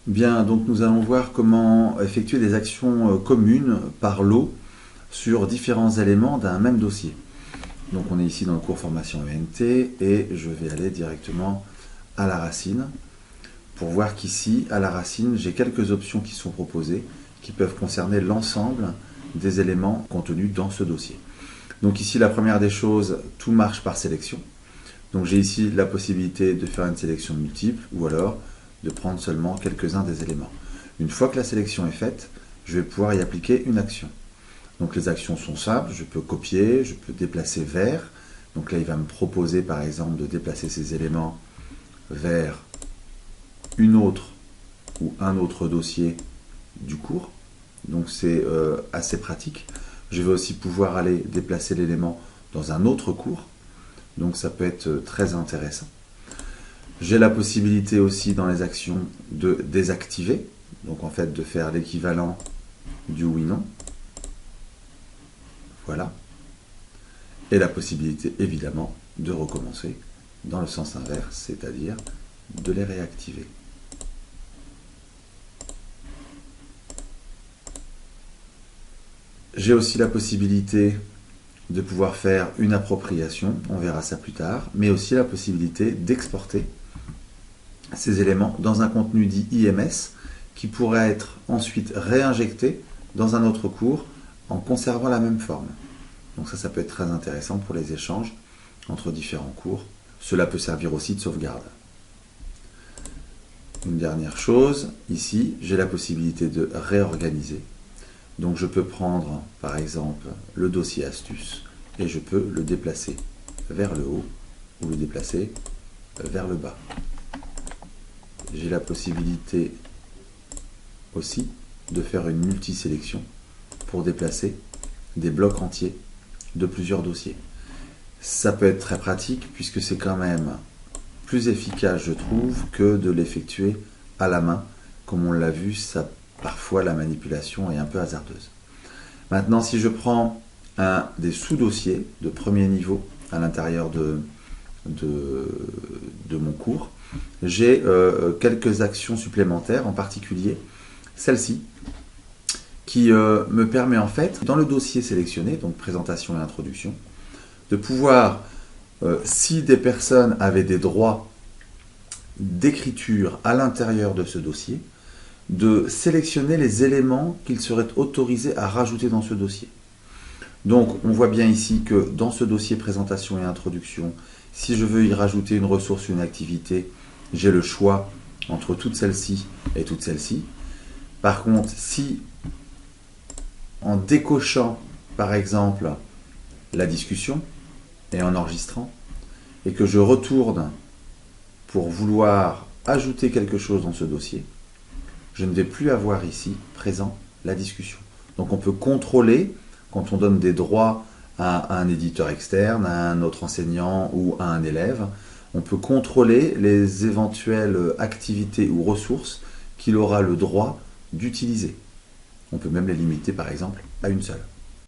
Bien, donc nous allons voir comment effectuer des actions communes par lot sur différents éléments d'un même dossier. Donc on est ici dans le cours formation ENT et je vais aller directement à la racine pour voir qu'ici, à la racine, j'ai quelques options qui sont proposées qui peuvent concerner l'ensemble des éléments contenus dans ce dossier. Donc ici, la première des choses, tout marche par sélection. Donc j'ai ici la possibilité de faire une sélection multiple ou alors de prendre seulement quelques-uns des éléments. Une fois que la sélection est faite, je vais pouvoir y appliquer une action. Donc les actions sont simples, je peux copier, je peux déplacer vers. Donc là, il va me proposer par exemple de déplacer ces éléments vers une autre ou un autre dossier du cours. Donc c'est assez pratique. Je vais aussi pouvoir aller déplacer l'élément dans un autre cours. Donc ça peut être très intéressant. J'ai la possibilité aussi dans les actions de désactiver. Donc en fait de faire l'équivalent du oui-non. Voilà. Et la possibilité évidemment de recommencer dans le sens inverse, c'est-à-dire de les réactiver. J'ai aussi la possibilité de pouvoir faire une appropriation, on verra ça plus tard, mais aussi la possibilité d'exporter ces éléments dans un contenu dit IMS qui pourrait être ensuite réinjecté dans un autre cours en conservant la même forme. Donc ça peut être très intéressant pour les échanges entre différents cours. Cela peut servir aussi de sauvegarde. Une dernière chose, ici, j'ai la possibilité de réorganiser. Donc je peux prendre par exemple le dossier astuce et je peux le déplacer vers le haut ou le déplacer vers le bas. J'ai la possibilité aussi de faire une multisélection pour déplacer des blocs entiers de plusieurs dossiers. Ça peut être très pratique puisque c'est quand même plus efficace, je trouve, que de l'effectuer à la main. Comme on l'a vu, parfois la manipulation est un peu hasardeuse. Maintenant, si je prends un des sous-dossiers de premier niveau à l'intérieur de mon cours, j'ai quelques actions supplémentaires, en particulier celle-ci, qui me permet en fait, dans le dossier sélectionné, donc présentation et introduction, de pouvoir, si des personnes avaient des droits d'écriture à l'intérieur de ce dossier, de sélectionner les éléments qu'ils seraient autorisés à rajouter dans ce dossier. Donc on voit bien ici que dans ce dossier présentation et introduction, si je veux y rajouter une ressource ou une activité, j'ai le choix entre toutes celles-ci et toutes celles-ci. Par contre, si en décochant par exemple la discussion et en enregistrant, et que je retourne pour vouloir ajouter quelque chose dans ce dossier, je ne vais plus avoir ici présent la discussion. Donc on peut contrôler, quand on donne des droits à un éditeur externe, à un autre enseignant ou à un élève, on peut contrôler les éventuelles activités ou ressources qu'il aura le droit d'utiliser. On peut même les limiter par exemple à une seule.